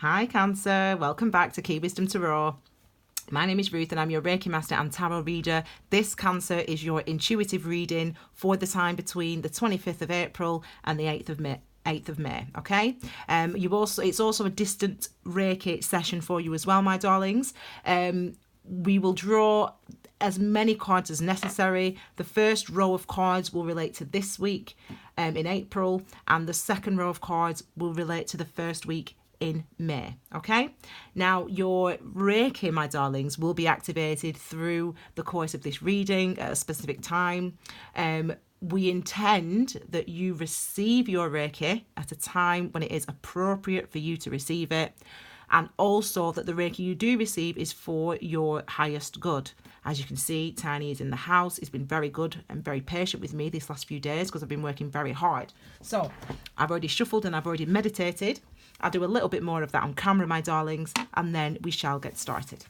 Hi Cancer, welcome back to Key Wisdom Tarot. My name is Ruth and I'm your Reiki Master and Tarot Reader. This Cancer is your intuitive reading for the time between the 25th of April and the 8th of May, okay? It's also a distant Reiki session for you as well, my darlings. We will draw as many cards as necessary. The first row of cards will relate to this week in April, and the second row of cards will relate to the first week in May, okay? Now, your Reiki, my darlings, will be activated through the course of this reading at a specific time. We intend that you receive your Reiki at a time when it is appropriate for you to receive it, and also that the Reiki you do receive is for your highest good. As you can see, Tiny is in the house. He's been very good and very patient with me these last few days because I've been working very hard. So I've already shuffled and I've already meditated. I'll do a little bit more of that on camera, my darlings, and then we shall get started.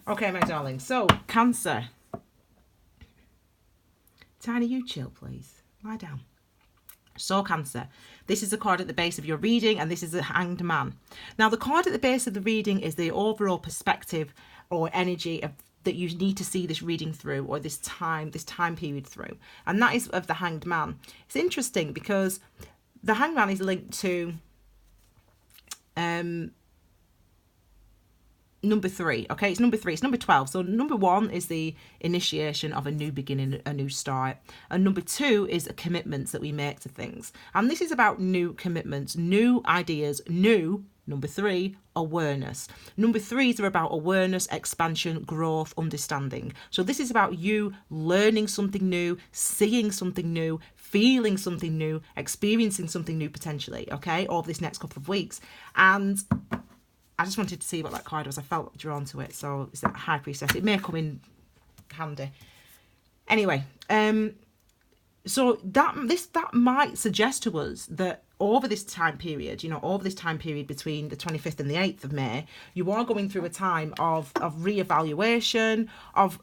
Okay, my darling. So, Cancer. Tiny, you chill, please. Lie down. So, Cancer. This is a card at the base of your reading, and this is a Hanged Man. Now, the card at the base of the reading is the overall perspective or energy that you need to see this reading through, or this time period through. And that is of the Hanged Man. It's interesting because the Hanged Man is linked to number 3. Okay, it's number 3, it's number 12. So number 1 is the initiation of a new beginning, a new start, and number 2 is commitments that we make to things. And this is about new commitments, new ideas, new, number 3, awareness. Number 3s are about awareness, expansion, growth, understanding. So this is about you learning something new, seeing something new, feeling something new, experiencing something new potentially, okay, over this next couple of weeks. And I just wanted to see what that card was. I felt drawn to it. So it's that High Priestess. It may come in handy. Anyway, so that might suggest to us that over this time period, over this time period between the 25th and the 8th of May, you are going through a time of reevaluation, of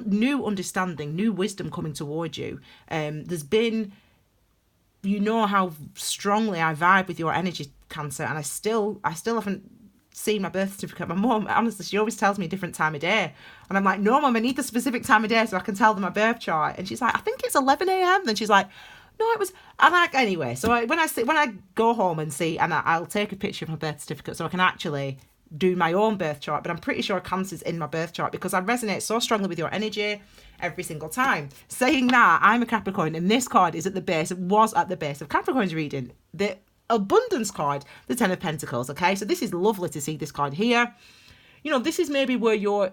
new understanding, new wisdom coming towards you. There's been, how strongly I vibe with your energy, Cancer, and I still haven't seen my birth certificate. My mum, honestly, she always tells me a different time of day, and I'm like, no mum, I need the specific time of day so I can tell them my birth chart. And she's like, I think it's 11 a.m. Then she's like, no, it was, and anyway, so when I go home and see, and I'll take a picture of my birth certificate so I can actually do my own birth chart, but I'm pretty sure Cancer's in my birth chart because I resonate so strongly with your energy every single time. Saying that, I'm a Capricorn, and this card was at the base of Capricorn's reading. The abundance card, the 10 of Pentacles, okay? So this is lovely to see this card here. This is maybe where you're,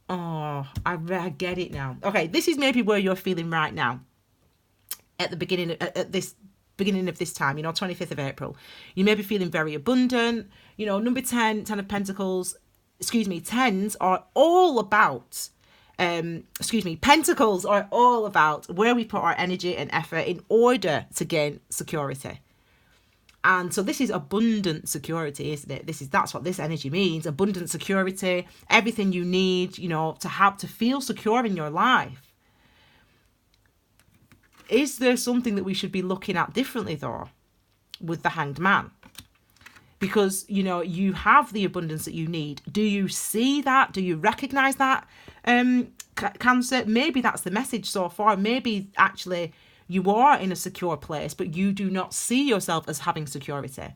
I get it now. Okay, this is maybe where you're feeling right now at the beginning, at this beginning of this time, 25th of April. You may be feeling very abundant. Number 10 of Pentacles, tens are all about, Pentacles are all about where we put our energy and effort in order to gain security. And so this is abundant security, isn't it? That's what this energy means. Abundant security, everything you need, to feel secure in your life. Is there something that we should be looking at differently though with the Hanged Man? because, you know, you have the abundance that you need. Do you see that? Do you recognize that? Cancer, maybe that's the message so far. Maybe actually you are in a secure place, but you do not see yourself as having security,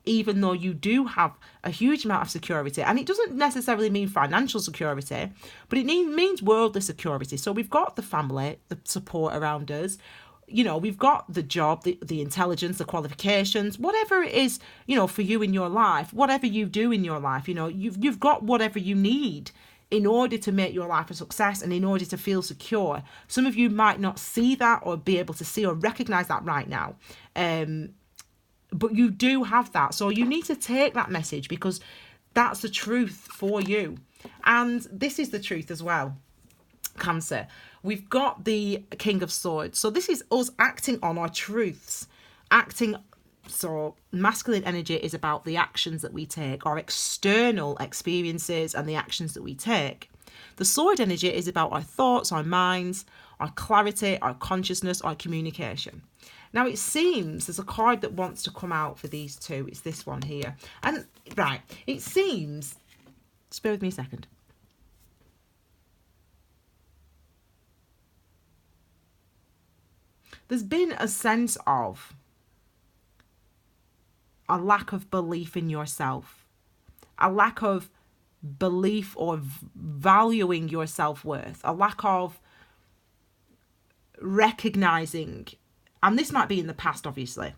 even though you do have a huge amount of security. And it doesn't necessarily mean financial security, but it means worldly security. So we've got the family, the support around us. You know, we've got the job, the intelligence, the qualifications, whatever it is, you know, for you in your life, whatever you do in your life, you know, you've got whatever you need in order to make your life a success and in order to feel secure. Some of you might not see that or be able to see or recognize that right now. But you do have that. So you need to take that message, because that's the truth for you. And this is the truth as well, Cancer. We've got the King of Swords. So this is us acting on our truths, so masculine energy is about the actions that we take, our external experiences and the actions that we take. The sword energy is about our thoughts, our minds, our clarity, our consciousness, our communication. Now it seems there's a card that wants to come out for these two. It's this one here. And right, it seems, just bear with me a second. There's been a sense of a lack of belief in yourself, a lack of belief or valuing your self-worth, a lack of recognizing, and this might be in the past, obviously,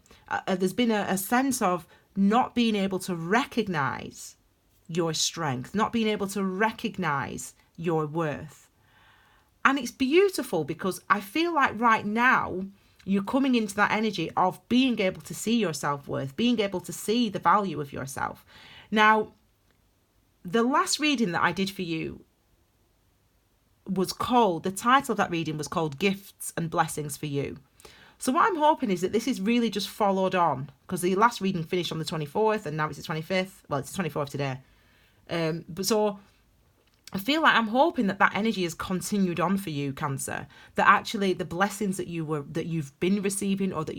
there's been a sense of not being able to recognize your strength, not being able to recognize your worth. And it's beautiful, because I feel like right now you're coming into that energy of being able to see your self-worth, being able to see the value of yourself. Now, the last reading that I did for you was called, the title of that reading was called Gifts and Blessings for You. So what I'm hoping is that this is really just followed on, because the last reading finished on the 24th and now it's the 25th. Well, it's the 24th today. But so I feel like I'm hoping that energy has continued on for you, Cancer, that actually the blessings that you've been receiving, or that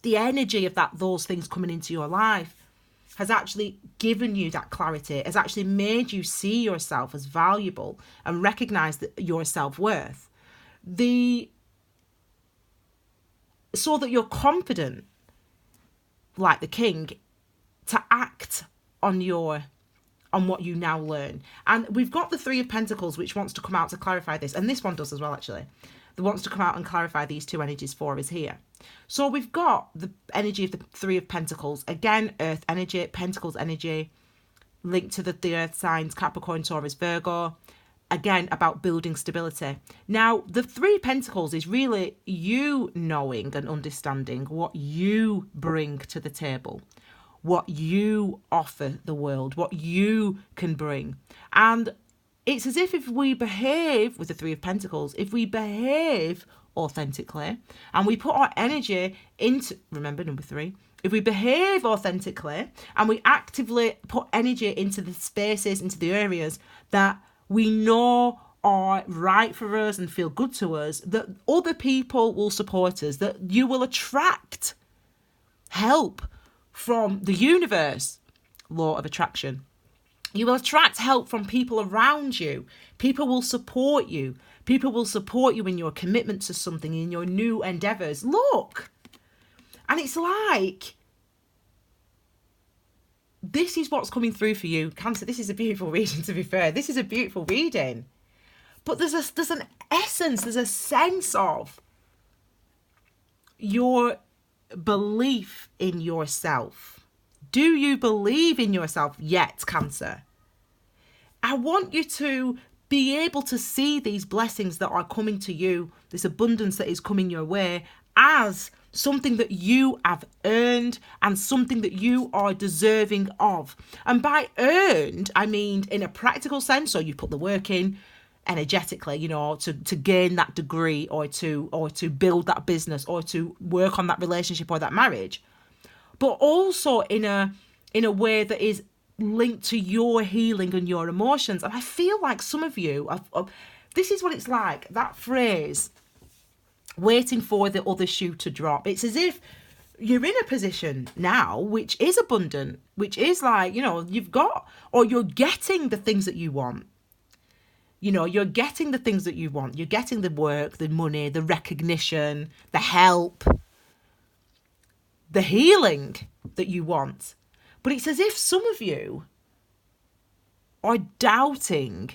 the energy of those things coming into your life has actually given you that clarity, has actually made you see yourself as valuable and recognize your self-worth. So that you're confident, like the king, to act on what you now learn. And we've got the Three of Pentacles, which wants to come out to clarify this. And this one does as well, actually. That wants to come out and clarify these two energies for us here. So we've got the energy of the Three of Pentacles. Again, Earth energy, Pentacles energy, linked to the Earth signs, Capricorn, Taurus, Virgo. Again, about building stability. Now, the Three of Pentacles is really you knowing and understanding what you bring to the table, what you offer the world, what you can bring. And it's as if we behave with the Three of Pentacles, if we behave authentically and we put our energy into, remember number 3, if we behave authentically and we actively put energy into the spaces, into the areas that we know are right for us and feel good to us, that other people will support us, that you will attract help from the universe, law of attraction. You will attract help from people around you. People will support you. People will support you in your commitment to something, in your new endeavors. Look. And it's like, this is what's coming through for you, Cancer. This is a beautiful reading, to be fair. This is a beautiful reading. But there's an essence, there's a sense of your belief in yourself. Do you believe in yourself yet, Cancer? I want you to be able to see these blessings that are coming to you, this abundance that is coming your way, as something that you have earned and something that you are deserving of. And by earned, I mean in a practical sense, so you put the work in energetically, you know, to gain that degree, or to build that business, or to work on that relationship or that marriage, but also in a way that is linked to your healing and your emotions. And I feel like some of you, this is what it's like, that phrase, waiting for the other shoe to drop. It's as if you're in a position now which is abundant, which is like, you know, you've got, or you're getting the things that you want. You know, you're getting the things that you want. You're getting the work, the money, the recognition, the help, the healing that you want. But it's as if some of you are doubting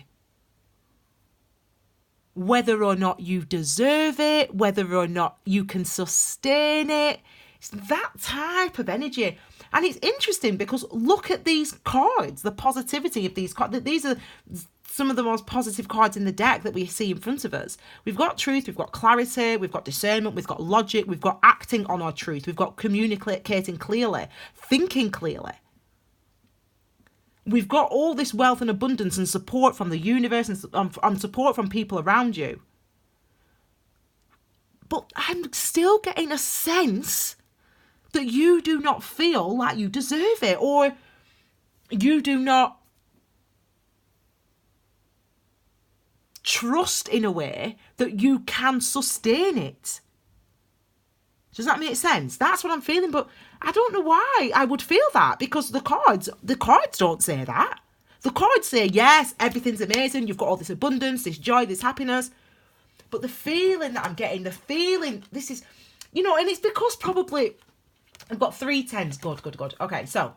whether or not you deserve it, whether or not you can sustain it. It's that type of energy. And it's interesting because look at these cards, the positivity of these cards. These are some of the most positive cards in the deck that we see in front of us. We've got truth, we've got clarity, we've got discernment, we've got logic, we've got acting on our truth, we've got communicating clearly, thinking clearly. We've got all this wealth and abundance and support from the universe and support from people around you. But I'm still getting a sense that you do not feel like you deserve it, or you do not trust in a way that you can sustain it. Does that make sense? That's what I'm feeling, but I don't know why I would feel that, because the cards don't say that. The cards say, yes, everything's amazing, you've got all this abundance, this joy, this happiness. But the feeling that I'm getting, this is, you know, and it's because probably I've got 3 tens. Good. Okay, so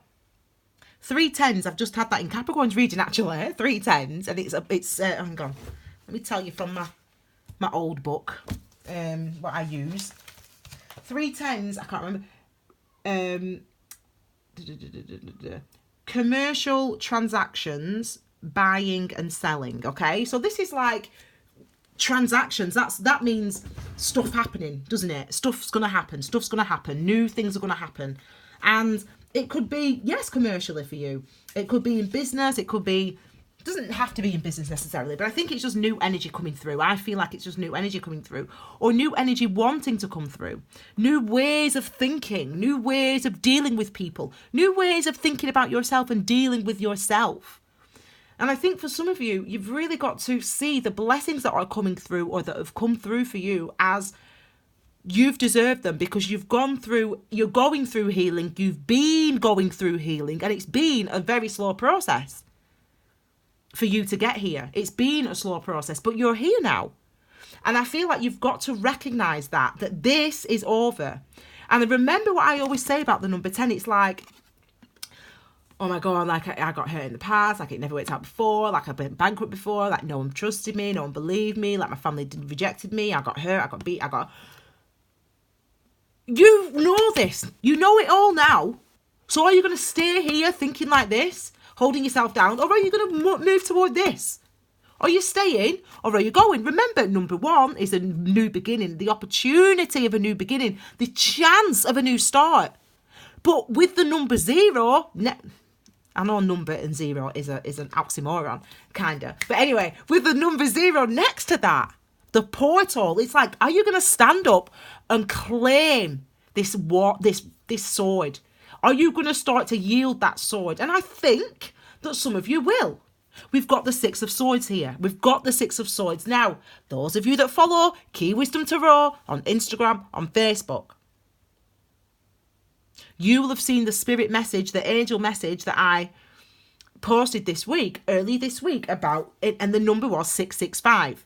3 tens. I've just had that in Capricorn's reading, actually. 3 tens, and it's hang on. Let me tell you from my old book, what I use. 3 tens. I can't remember. Commercial transactions, buying and selling. Okay, so this is like transactions. That means stuff happening, doesn't it? Stuff's gonna happen. New things are gonna happen, and it could be, yes, commercially for you. It could be in business. It doesn't have to be in business necessarily, but I think it's just new energy coming through. I feel like it's just new energy coming through, or new energy wanting to come through. New ways of thinking, new ways of dealing with people, new ways of thinking about yourself and dealing with yourself. And I think for some of you, you've really got to see the blessings that are coming through, or that have come through for you, as you've deserved them, because you're going through healing, you've been going through healing, and it's been a very slow process for you to get here. It's been a slow process, but you're here now. And I feel like you've got to recognize that this is over. And remember what I always say about the number 10, it's like, oh my God, like I got hurt in the past, like it never worked out before, like I've been bankrupt before, like no one trusted me, no one believed me, like my family rejected me, I got hurt, I got beat, You know this. You know it all now. So are you going to stay here thinking like this, holding yourself down, or are you going to move toward this? Are you staying, or are you going? Remember, number 1 is a new beginning, the opportunity of a new beginning, the chance of a new start. But with the number 0, I know number and 0 is an oxymoron, kind of. But anyway, with the number 0 next to that, the portal, it's like, are you going to stand up and claim this sword? Are you going to start to yield that sword? And I think that some of you will. We've got the 6 of Swords here. We've got the 6 of Swords. Now, those of you that follow Key Wisdom Tarot on Instagram, on Facebook, you will have seen the spirit message, the angel message that I posted early this week about it, and the number was 665.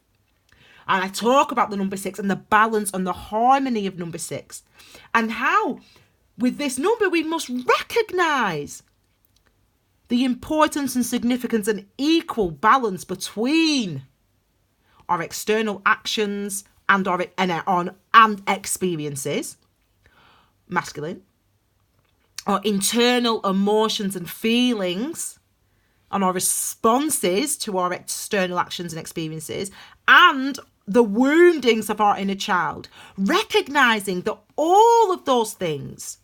And I talk about the number 6 and the balance and the harmony of number 6, and how with this number we must recognize the importance and significance and equal balance between our external actions and our experiences, masculine, our internal emotions and feelings, and our responses to our external actions and experiences, and the woundings of our inner child. Recognizing that all of those things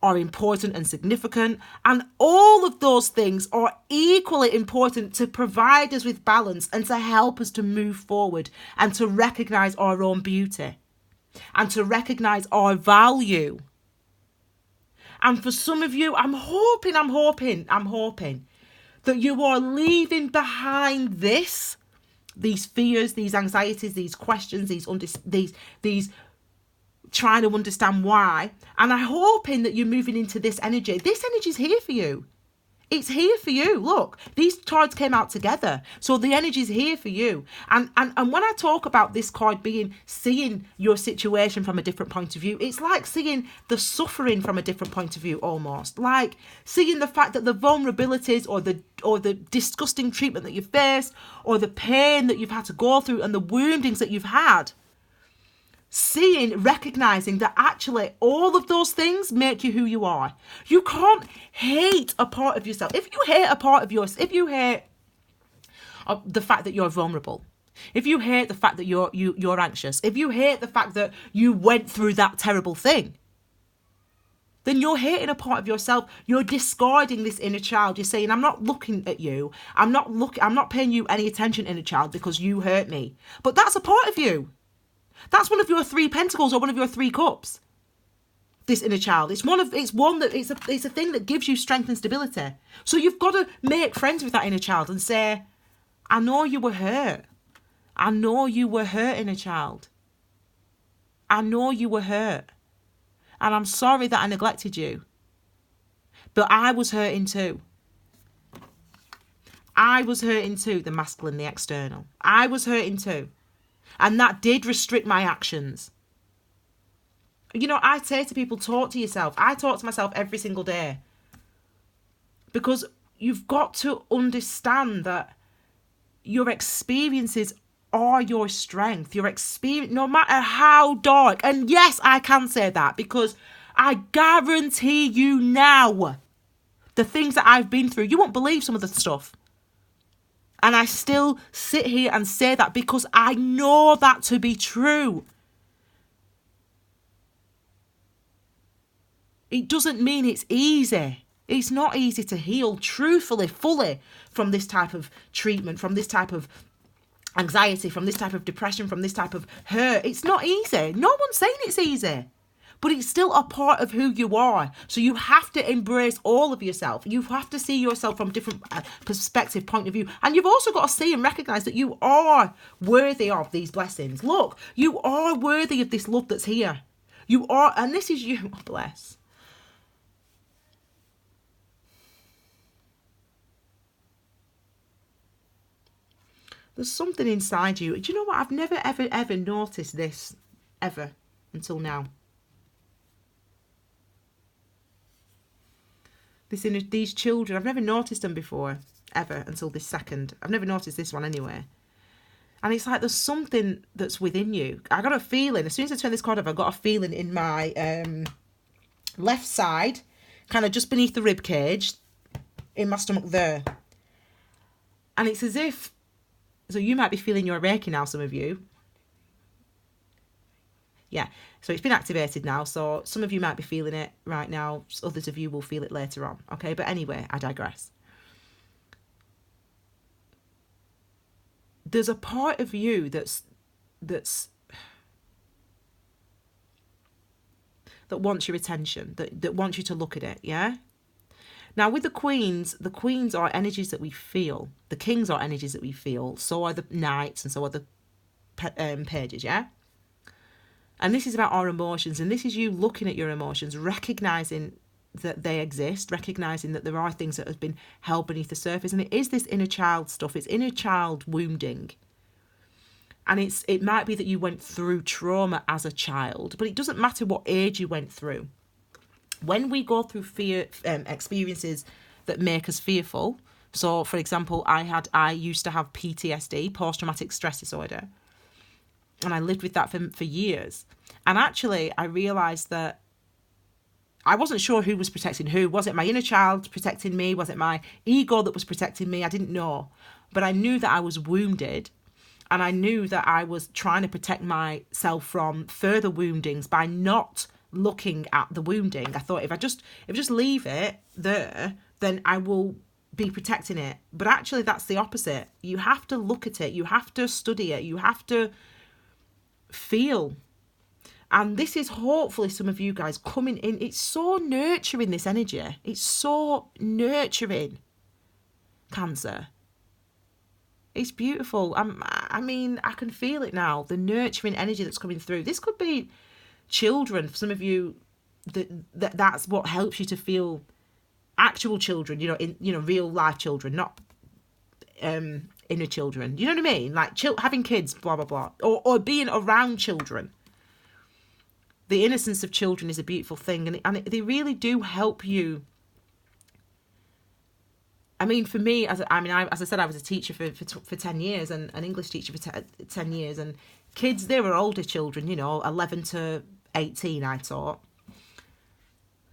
are important and significant, and all of those things are equally important to provide us with balance and to help us to move forward and to recognize our own beauty and to recognize our value. And for some of you, I'm hoping that you are leaving behind these fears, these anxieties, these questions, these trying to understand why. And I'm hoping that you're moving into this energy. This energy is here for you. It's here for you. Look, these cards came out together. So the energy is here for you. And when I talk about this card being seeing your situation from a different point of view, it's like seeing the suffering from a different point of view almost. Like seeing the fact that the vulnerabilities or the disgusting treatment that you faced or the pain that you've had to go through and the woundings that you've had. Recognizing that actually all of those things make you who you are. You can't hate a part of yourself. If you hate a part of yours, if you hate the fact that you're vulnerable, if you hate the fact that you're anxious, if you hate the fact that you went through that terrible thing, then you're hating a part of yourself. You're discarding this inner child. You're saying, I'm not looking at you. I'm not paying you any attention, inner child, because you hurt me. But that's a part of you. That's one of your 3 pentacles or one of your 3 cups. This inner child. It's a thing that gives you strength and stability. So you've got to make friends with that inner child and say, I know you were hurt. I know you were hurt, inner child. I know you were hurt. And I'm sorry that I neglected you. But I was hurting too. I was hurting too, the masculine, the external. I was hurting too. And that did restrict my actions. You know, I say to people, talk to yourself. I talk to myself every single day. Because you've got to understand that your experiences are your strength. Your experience, no matter how dark. And yes, I can say that because I guarantee you now, the things that I've been through, you won't believe some of the stuff. And I still sit here and say that because I know that to be true. It doesn't mean it's easy. It's not easy to heal truthfully, fully from this type of treatment, from this type of anxiety, from this type of depression, from this type of hurt. It's not easy. No one's saying it's easy. But it's still a part of who you are. So you have to embrace all of yourself. You have to see yourself from a different perspective, point of view. And you've also got to see and recognise that you are worthy of these blessings. Look, you are worthy of this love that's here. You are, and this is you. Oh, bless. There's something inside you. Do you know what? I've never, ever noticed this, ever, until now. These children, I've never noticed them before, ever, until this second. I've never noticed this one anyway. And it's like there's something that's within you. I got a feeling, as soon as I turn this card over, I got a feeling in my left side, kind of just beneath the rib cage, in my stomach there. And it's as if, so you might be feeling your Reiki now, some of you. Yeah, so it's been activated now, so some of you might be feeling it right now, others of you will feel it later on, okay? But anyway, I digress. There's a part of you that wants your attention, that wants you to look at it, yeah? Now, with the queens are energies that we feel. The kings are energies that we feel. So are the knights and so are the pages, yeah? And this is about our emotions. And this is you looking at your emotions, recognising that they exist, recognising that there are things that have been held beneath the surface. And it is this inner child stuff. It's inner child wounding. And it might be that you went through trauma as a child, but it doesn't matter what age you went through. When we go through fear experiences that make us fearful, so for example, I used to have PTSD, post-traumatic stress disorder, and I lived with that for years. And actually, I realised that I wasn't sure who was protecting who. Was it my inner child protecting me? Was it my ego that was protecting me? I didn't know. But I knew that I was wounded, and I knew that I was trying to protect myself from further woundings by not looking at the wounding. I thought if I just leave it there, then I will be protecting it. But actually that's the opposite. You have to look at it, you have to study it, you have to feel. And this is hopefully some of you guys coming in. It's so nurturing, this energy. It's so nurturing, Cancer. It's beautiful. I mean, I can feel it now, the nurturing energy that's coming through. This could be children, for some of you, that's what helps you to feel actual children, real life children, not inner children. You know what I mean? Like having kids, blah, blah, blah. Or being around children. The innocence of children is a beautiful thing. And they really do help you. I mean, for me, as I said, I was a teacher for 10 years and an English teacher for 10 years. And kids, they were older children, 11 to 18 I taught.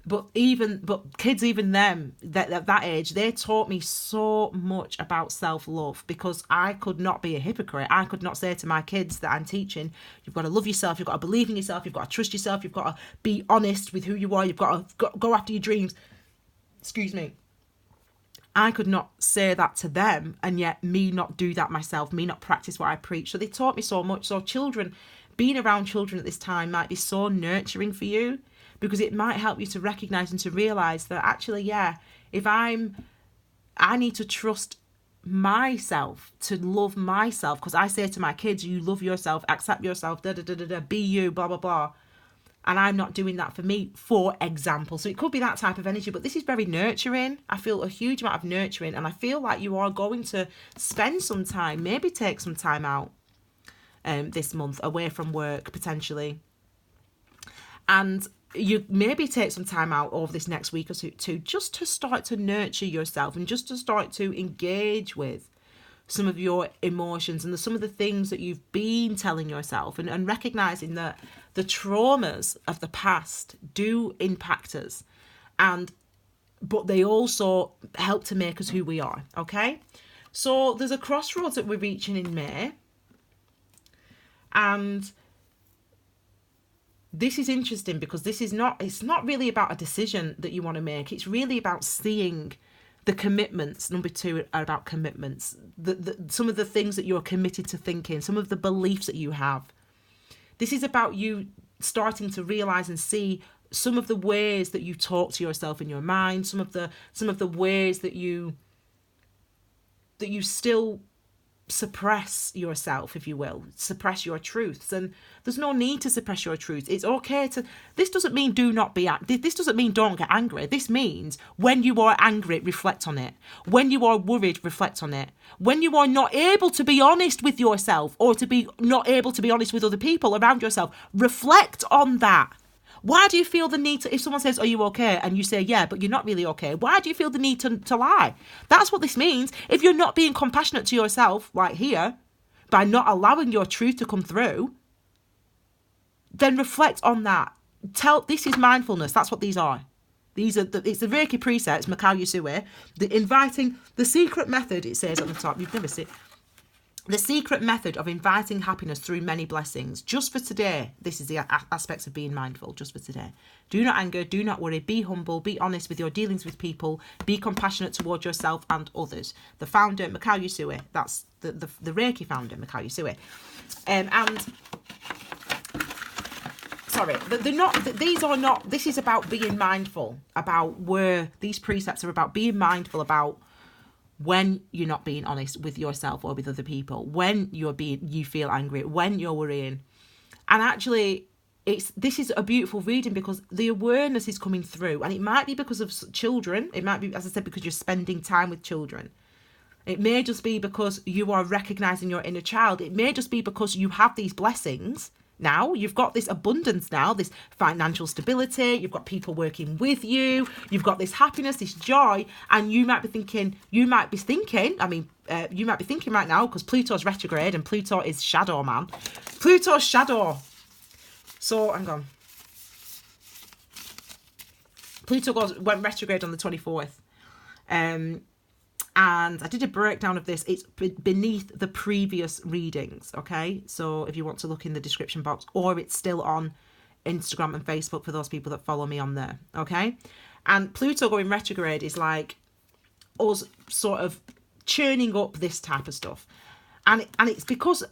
But kids, even them, that age, they taught me so much about self-love, because I could not be a hypocrite. I could not say to my kids that I'm teaching, you've got to love yourself, you've got to believe in yourself, you've got to trust yourself, you've got to be honest with who you are, you've got to go after your dreams. Excuse me. I could not say that to them, and yet me not do that myself, me not practice what I preach. So they taught me so much. So children, being around children at this time might be so nurturing for you, because it might help you to recognize and to realize that actually, yeah, if I need to trust myself, to love myself, because I say to my kids, you love yourself, accept yourself, be you, blah, blah, blah. And I'm not doing that for me, for example. So it could be that type of energy, but this is very nurturing. I feel a huge amount of nurturing, and I feel like you are going to spend some time, maybe take some time out this month away from work, potentially. And you maybe take some time out over this next week or two just to start to nurture yourself, and just to start to engage with some of your emotions and some of the things that you've been telling yourself, and recognizing that the traumas of the past do impact us, but they also help to make us who we are. Okay, so there's a crossroads that we're reaching in May, and this is interesting because it's not really about a decision that you want to make. It's really about seeing the commitments. Number 2 are about commitments. Some of the things that you're committed to thinking, some of the beliefs that you have. This is about you starting to realize and see some of the ways that you talk to yourself in your mind, some of the ways that you still suppress yourself, if you will, suppress your truths. And there's no need to suppress your truths. It's okay to, this doesn't mean this doesn't mean don't get angry. This means when you are angry, reflect on it. When you are worried, reflect on it. When you are not able to be honest with yourself, or to be not able to be honest with other people around yourself, reflect on that. Why do you feel the need to, if someone says, are you okay? And you say, yeah, but you're not really okay. Why do you feel the need to lie? That's what this means. If you're not being compassionate to yourself, like here, by not allowing your truth to come through, then reflect on that. This is mindfulness. That's what these are. It's the Reiki precepts, Mikao Yusue, the secret method, it says at the top. You've never seen the secret method of inviting happiness through many blessings. Just for today, this is the aspects of being mindful, just for today. Do not anger, do not worry, be humble, be honest with your dealings with people, be compassionate towards yourself and others. The founder, Mikao Yusue, that's the Reiki founder, Mikao Yusue. This is about being mindful, these precepts are about being mindful about when you're not being honest with yourself or with other people, when you feel angry, when you're worrying. And actually, this is a beautiful reading because the awareness is coming through, and it might be because of children. It might be, as I said, because you're spending time with children. It may just be because you are recognizing your inner child. It may just be because you have these blessings now. You've got this abundance now, this financial stability. You've got people working with you. You've got this happiness, this joy, and you might be thinking right now, because Pluto's retrograde and Pluto is shadow, man. Pluto's shadow. So, hang on. Pluto went retrograde on the 24th. And I did a breakdown of this. It's beneath the previous readings, okay? So if you want to look in the description box, or it's still on Instagram and Facebook for those people that follow me on there, okay? And Pluto going retrograde is like us sort of churning up this type of stuff. And it's because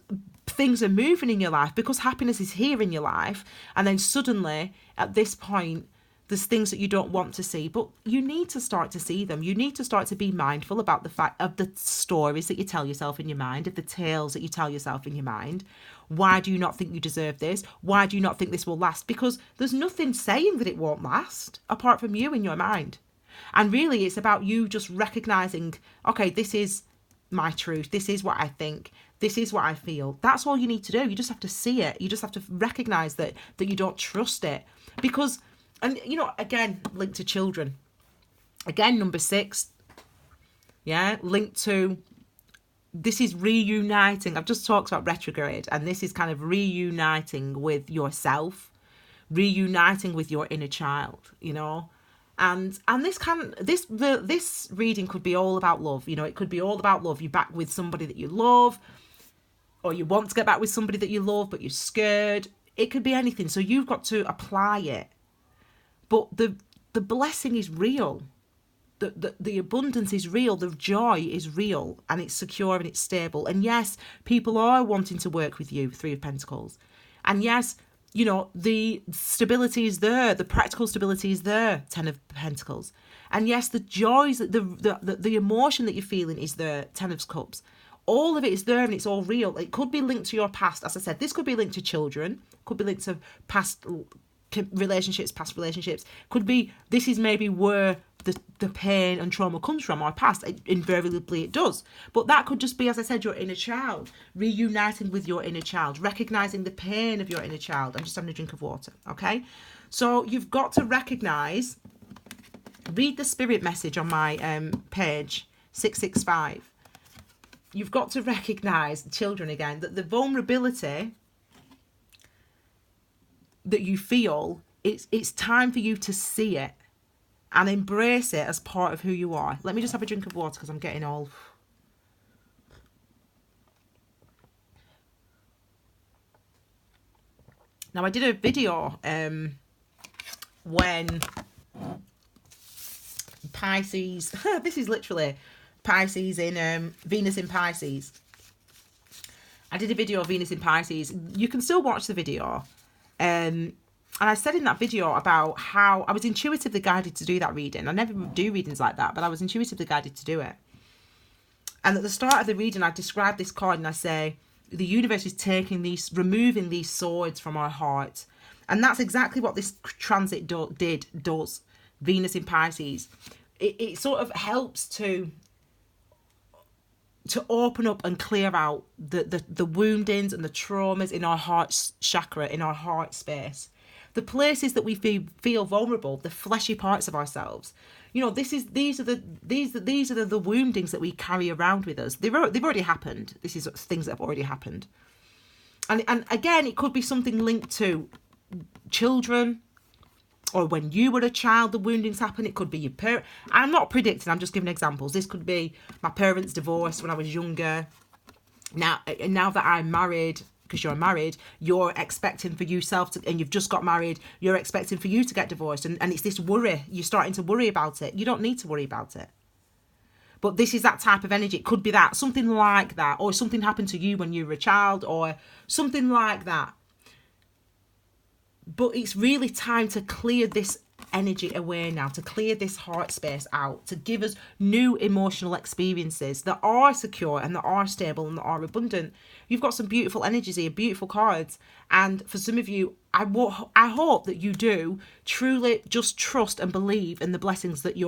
things are moving in your life, because happiness is here in your life, and then suddenly, at this point, There's things that you don't want to see, but you need to start to see them. You need to start to be mindful about the fact of the stories that you tell yourself in your mind, of the tales that you tell yourself in your mind. Why do you not think you deserve this? Why do you not think this will last? Because there's nothing saying that it won't last apart from you in your mind. And really, it's about you just recognizing, okay, this is my truth. This is what I think. This is what I feel. That's all you need to do. You just have to see it. You just have to recognize that you don't trust it. Because, and you know, again, linked to children. Again, number 6. Yeah, linked to, this is reuniting. I've just talked about retrograde, and this is kind of reuniting with yourself, reuniting with your inner child, you know. And this reading could be all about love. You know, it could be all about love. You're back with somebody that you love, or you want to get back with somebody that you love, but you're scared. It could be anything. So you've got to apply it. But the blessing is real. The abundance is real. The joy is real, and it's secure and it's stable. And yes, people are wanting to work with you, 3 of Pentacles. And yes, you know, the stability is there. The practical stability is there, 10 of Pentacles. And yes, the joys, the emotion that you're feeling is there, 10 of Cups. All of it is there, and it's all real. It could be linked to your past. As I said, this could be linked to children. Could be linked to past relationships, Could be, this is maybe where the pain and trauma comes from, our past. Invariably it does. But that could just be, as I said, your inner child. Reuniting with your inner child. Recognizing the pain of your inner child. I'm just having a drink of water, okay? So you've got to recognize, read the spirit message on my page, 665. You've got to recognize, children again, that the vulnerability that you feel, it's time for you to see it and embrace it as part of who you are. Let me just have a drink of water because I'm getting all... Now, I did a video when Pisces... this is literally Pisces in... Venus in Pisces. I did a video of Venus in Pisces. You can still watch the video. And I said in that video about how I was intuitively guided to do that reading. I never do readings like that, but I was intuitively guided to do it. And at the start of the reading, I describe this card and I say, the universe is removing these swords from our heart. And that's exactly what this transit does. Venus in Pisces. It sort of helps to open up and clear out the woundings and the traumas in our heart chakra, in our heart space. The places that we feel vulnerable, the fleshy parts of ourselves. You know, these are the woundings that we carry around with us. They've already happened. This is things that have already happened. And again, it could be something linked to children, or when you were a child, the woundings happen. It could be your parent. I'm not predicting, I'm just giving examples. This could be my parents' divorce when I was younger. Now that I'm married, because you're married, you're expecting for yourself to, and you've just got married, you're expecting for you to get divorced. And it's this worry. You're starting to worry about it. You don't need to worry about it. But this is that type of energy. It could be that, something like that, or something happened to you when you were a child, or something like that. But it's really time to clear this energy away now, to clear this heart space out, to give us new emotional experiences that are secure and that are stable and that are abundant. You've got some beautiful energies here, beautiful cards. And for some of you, I hope that you do truly just trust and believe in the blessings that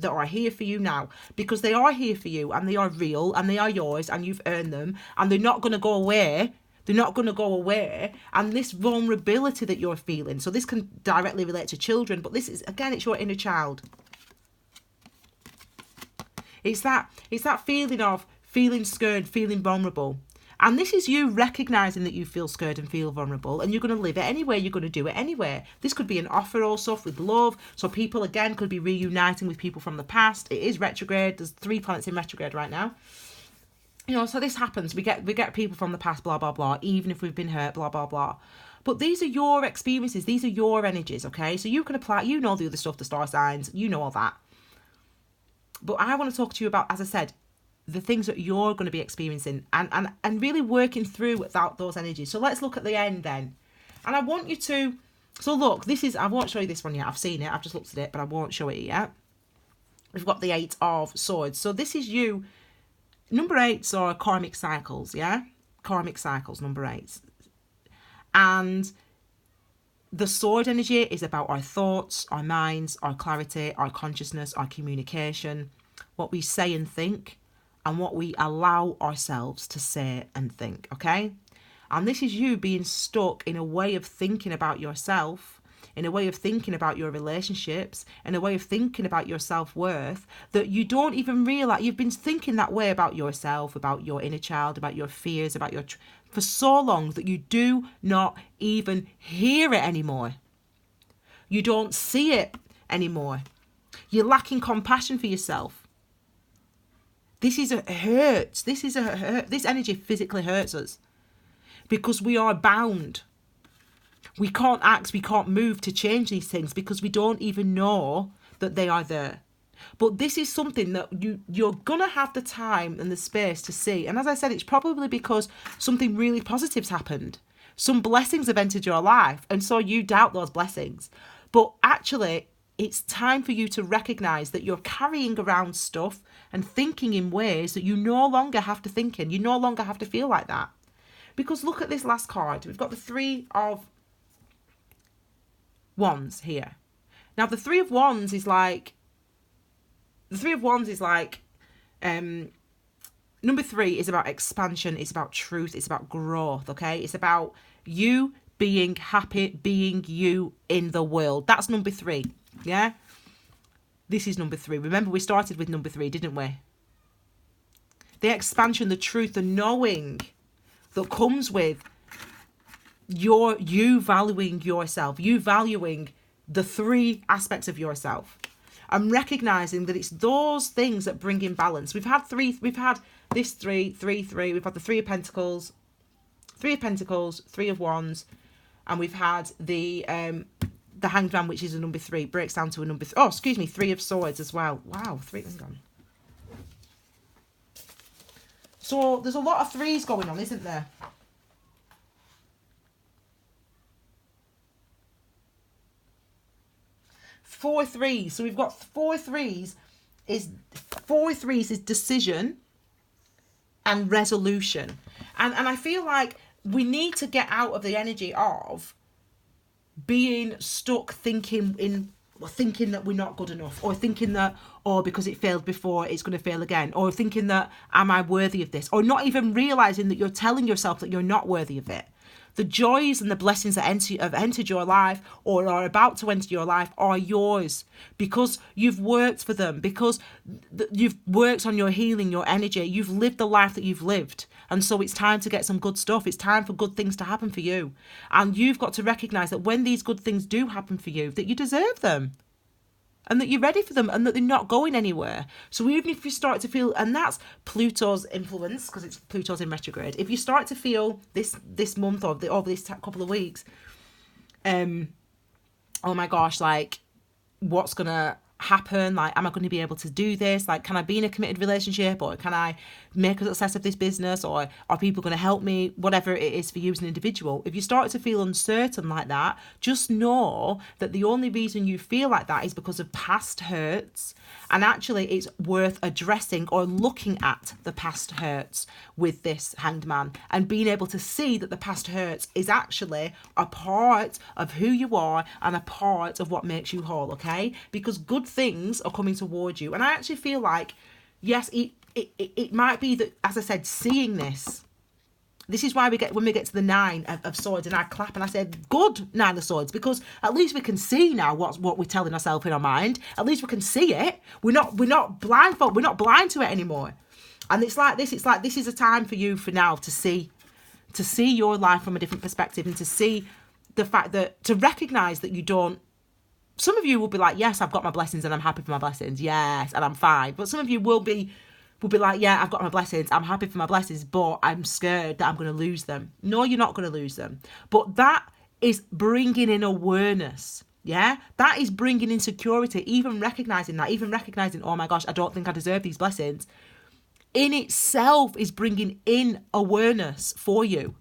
are here for you now, because they are here for you and they are real and they are yours and you've earned them and they're not going to go away. They're not going to go away. And this vulnerability that you're feeling, so this can directly relate to children, but this is, again, it's your inner child. It's that feeling of feeling scared, feeling vulnerable. And this is you recognizing that you feel scared and feel vulnerable, and you're going to live it anyway. You're going to do it anyway. This could be an offer also with love. So people, again, could be reuniting with people from the past. It is retrograde. There's 3 planets in retrograde right now. You know, so this happens. We get people from the past, blah, blah, blah, even if we've been hurt, blah, blah, blah. But these are your experiences. These are your energies, okay? So you can apply, you know the other stuff, the star signs, you know all that. But I want to talk to you about, as I said, the things that you're going to be experiencing and really working through without those energies. So let's look at the end then. And I want you to So look, this is, I won't show you this one yet. I've seen it. I've just looked at it, but I won't show it yet. We've got the 8 of Swords. So this is you. Number 8s are karmic cycles, yeah? Karmic cycles, number 8s. And the sword energy is about our thoughts, our minds, our clarity, our consciousness, our communication, what we say and think, and what we allow ourselves to say and think, okay? And this is you being stuck in a way of thinking about yourself, in a way of thinking about your relationships, in a way of thinking about your self-worth, that you don't even realize. You've been thinking that way about yourself, about your inner child, about your fears, about your for so long that you do not even hear it anymore. You don't see it anymore. You're lacking compassion for yourself. This is a hurts. This is a hurt. This energy physically hurts us because we are bound. We can't act, we can't move to change these things because we don't even know that they are there. But this is something that you're going to have the time and the space to see. And as I said, it's probably because something really positive's happened. Some blessings have entered your life, and so you doubt those blessings. But actually, it's time for you to recognise that you're carrying around stuff and thinking in ways that you no longer have to think in. You no longer have to feel like that. Because look at this last card. We've got the 3 of Wands here. Now the 3 of Wands is like number 3 is about expansion, it's about truth, it's about growth, okay? It's about you being happy, being you in the world. That's number 3, yeah? This is number 3. Remember, we started with number 3, didn't we? The expansion, the truth, the knowing that comes with you valuing yourself, you valuing the 3 aspects of yourself. I'm recognizing that it's those things that bring in balance. We've had this 3, we've had the 3 of Pentacles, 3 of Wands, and we've had the Hanged Man, which is a number 3, breaks down to a number 3 of Swords as well. Wow, 3, hang on. So there's a lot of 3s going on, isn't there? 4 3s. So we've got 4 3s is decision and resolution. And I feel like we need to get out of the energy of being stuck thinking that we're not good enough, or thinking that, because it failed before, it's going to fail again, or thinking that, am I worthy of this, or not even realizing that you're telling yourself that you're not worthy of it. The joys and the blessings that have entered your life or are about to enter your life are yours because you've worked for them, because you've worked on your healing, your energy. You've lived the life that you've lived. And so it's time to get some good stuff. It's time for good things to happen for you. And you've got to recognize that when these good things do happen for you, that you deserve them. And that you're ready for them and that they're not going anywhere. So even if you start to feel, and that's Pluto's influence, because it's Pluto's in retrograde, if you start to feel this month or this couple of weeks, oh my gosh, like, what's going to happen? Like, am I going to be able to do this? Like, can I be in a committed relationship, or can I make a success of this business, or are people going to help me? Whatever it is for you as an individual, if you start to feel uncertain like that, just know that the only reason you feel like that is because of past hurts, and actually it's worth addressing or looking at the past hurts with this Hanged Man and being able to see that the past hurts is actually a part of who you are and a part of what makes you whole, okay? Because good things are coming towards you. And I actually feel like, yes, it might be that, as I said, seeing this is why when we get to the 9 of Swords, and I clap and I said, good 9 of Swords, because at least we can see now what we're telling ourselves in our mind. At least we can see it. We're not blindfold. We're not blind to it anymore. And it's like this is a time for you for now to see your life from a different perspective, and to see the fact that, to recognize that you don't. Some of you will be like, yes, I've got my blessings and I'm happy for my blessings. Yes, and I'm fine. But some of you will be like, yeah, I've got my blessings, I'm happy for my blessings, but I'm scared that I'm going to lose them. No, you're not going to lose them. But that is bringing in awareness. Yeah, that is bringing in security, even recognizing, oh my gosh, I don't think I deserve these blessings. In itself is bringing in awareness for you.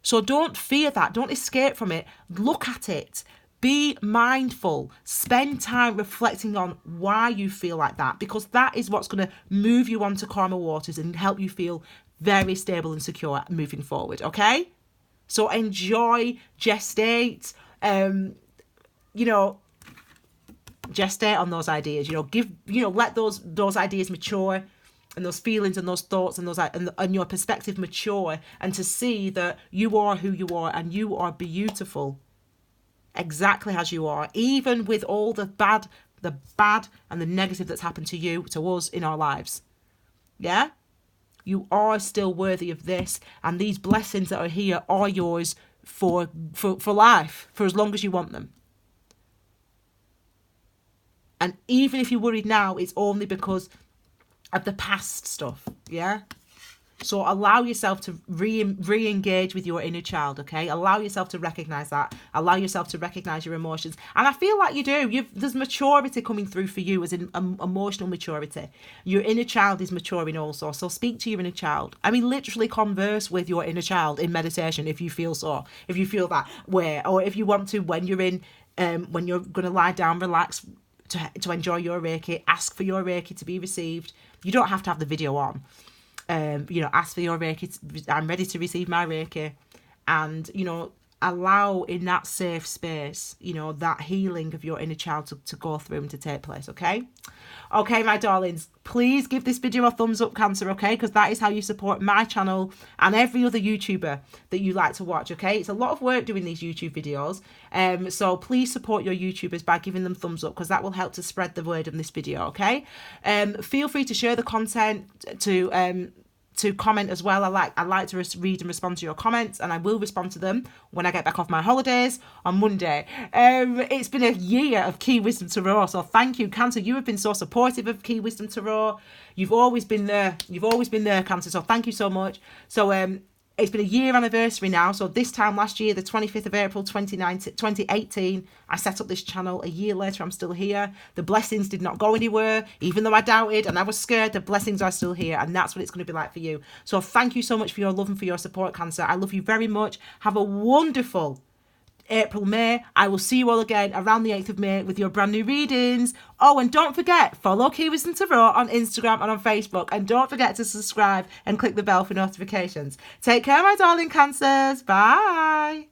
So don't fear that. Don't escape from it. Look at it. Be mindful. Spend time reflecting on why you feel like that, because that is what's going to move you onto calmer waters and help you feel very stable and secure moving forward, okay? So enjoy, gestate, gestate on those ideas, let those ideas mature, and those feelings and those thoughts and your perspective mature, and to see that you are who you are and you are beautiful exactly as you are, even with all the bad and the negative that's happened to you, to us in our lives. Yeah? You are still worthy of this, and these blessings that are here are yours for life, for as long as you want them. And even if you're worried now, it's only because of the past stuff, yeah? So allow yourself to re-engage with your inner child, okay? Allow yourself to recognize that. Allow yourself to recognize your emotions. And I feel like you do. There's maturity coming through for you, as in emotional maturity. Your inner child is maturing also. So speak to your inner child. I mean, literally converse with your inner child in meditation if you feel so. If you feel that way. Or if you want to, when you're when you're going to lie down, relax, to enjoy your Reiki, ask for your Reiki to be received. You don't have to have the video on. Ask for your Reiki. I'm ready to receive my Reiki. And, allow in that safe space, that healing of your inner child to go through and to take place, okay? Okay, my darlings, please give this video a thumbs up, Cancer, okay? Because that is how you support my channel and every other YouTuber that you like to watch, okay? It's a lot of work doing these YouTube videos. So please support your YouTubers by giving them thumbs up, because that will help to spread the word of this video, okay? Feel free to share the content, to comment as well. I like to read and respond to your comments, and I will respond to them when I get back off my holidays on Monday. It's been a year of Key Wisdom Tarot, so thank you, Cancer. You have been so supportive of Key Wisdom Tarot. You've always been there. Cancer, so thank you so much. So it's been a year anniversary now. So this time last year, the 25th of April 2018, I set up this channel. A year later, I'm still here. The blessings did not go anywhere, even though I doubted and I was scared. The blessings are still here, and that's what it's going to be like for you. So thank you so much for your love and for your support, Cancer. I love you very much. Have a wonderful April, May. I will see you all again around the 8th of May with your brand new readings. Oh, and don't forget, follow Key Wisdom Tarot on Instagram and on Facebook. And don't forget to subscribe and click the bell for notifications. Take care, my darling Cancers. Bye.